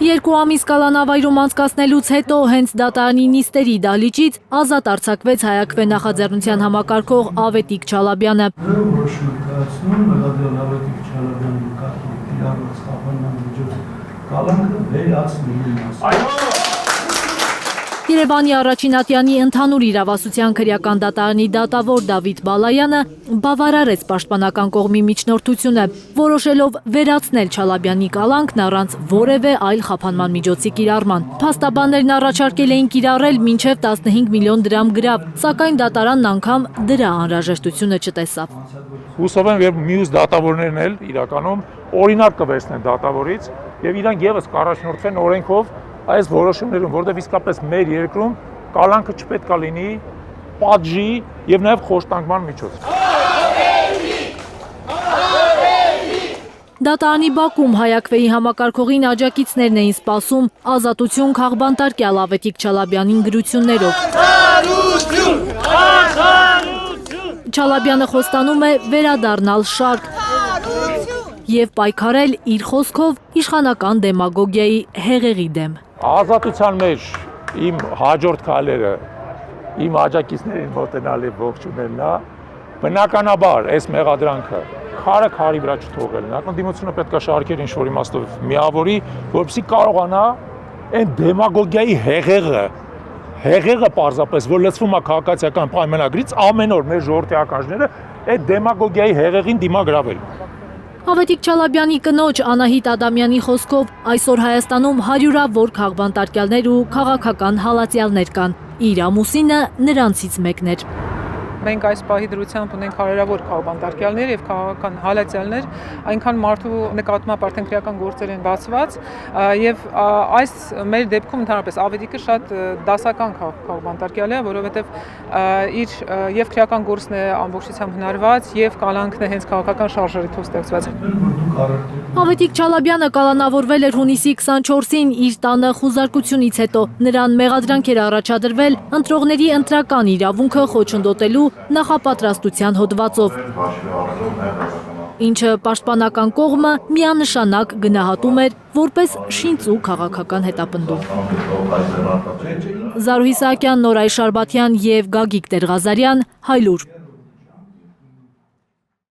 2 ամիս կալանավայրում անցկացնելուց հետո հենց դատարանի նիստերի դահլիճից ազատ արձակվեց Հայաքվե նախաձեռնության համակարգող Ավետիք Չալաբյանը։ Երևանի առաջին ընդհանուր իրավասության քրեական դատարանի դատավոր Դավիթ Բալայանը բավարարեց պաշտպանական կողմի միջնորդությունը, որոշելով վերացնել Չալաբյանի կալանքն առանց որևէ այլ խափանման միջոցի կիրառման։ Փաստաբաններն առաջարկել էին կիրառել մինչև 15 միլիոն դրամ գրավ, սակայն դատարանն անգամ դրա անհրաժեշտությունը չտեսավ։ Հուսով եմ, որ մյուս դատավորներն էլ իրականում օրինակ կվերցնեն դատավորից եւ իրանք եւս կառաջնորդվեն օրենքով այս որոշումներում, որտեղ իսկապես մեր երկրում կալանքը չպետք է լինի պատժի եւ նաեւ խոշտանգման միջոց։ Դատարանի բակում Հայաքվեի համակարգողին աջակիցներն էին սպասում ազատություն քաղբանտարկյալ Ավետիք Չալաբյանին գրություններով։ Չալաբյանը խոստանում է վերադառնալ շարք եւ պայքարել իր խոսքով իշխանական դեմագոգիայի հեղեղի դեմ։ Ազատության մեջ իմ հաջորդ քայլերը իմ աջակիցներին մոտենալի ողջունելն է, բնականաբար այս մեղադրանքը քարը քարի վրա չթողելն է, ընդդիմությունը պետք է շարքեր ինչ-որ իմաստով միավորի, որպեսզի կարողանա այն դեմագոգիայի հեղեղը պարզապես, որ լցվում է քաղաքացիական պայմանագրից, ամեն օր մեր ժողովրդի ականջները այդ դեմագոգիայի հեղեղին դիմագրավել։ Ավետիք Չալաբյանի կնոջ Անահիտ Ադամյանի խոսքով այսօր Հայաստանում հարյուրավոր քաղբանտարկյալներ ու քաղաքական հալածյալներ կան։ Իր ամուսինը նրանցից մեկն էր։ Մենք այս պահի դրությամբ ունենք հարյուրավոր քաղբանտարկյալներ եւ քաղաքական հալածյալներ, այնքան մարդու նկատմամբ արդեն քրեական գործեր են բացված եւ այս մեր դեպքում ընդհանրապես Ավետիքը շատ դասական քաղբանտարկյալ է, որովհետեւ իր եւ քրեական գործն է ամբողջությամբ հնարված եւ կալանքն է հենց քաղաքական շարժերով ստեղծված։ Ավետիք Չալաբյանը կալանավորվել էր հունիսի 24-ին իր տանը խուզարկությունից հետո։ Նրան մեղադրանք էր առաջադրվել ընտրողների ընտրական իրավունքը խոչընդոտելու նախապատրաստության հոդվածով, ինչը պաշտպանական կողմը միանշանակ գնահատում էր որպես շինծու քաղաքական հետապնդում։ Զարուհի Սահակյան, Նորայր Շարբաթյան և Գագիկ Տեր-Ղազարյան, Հայլուր։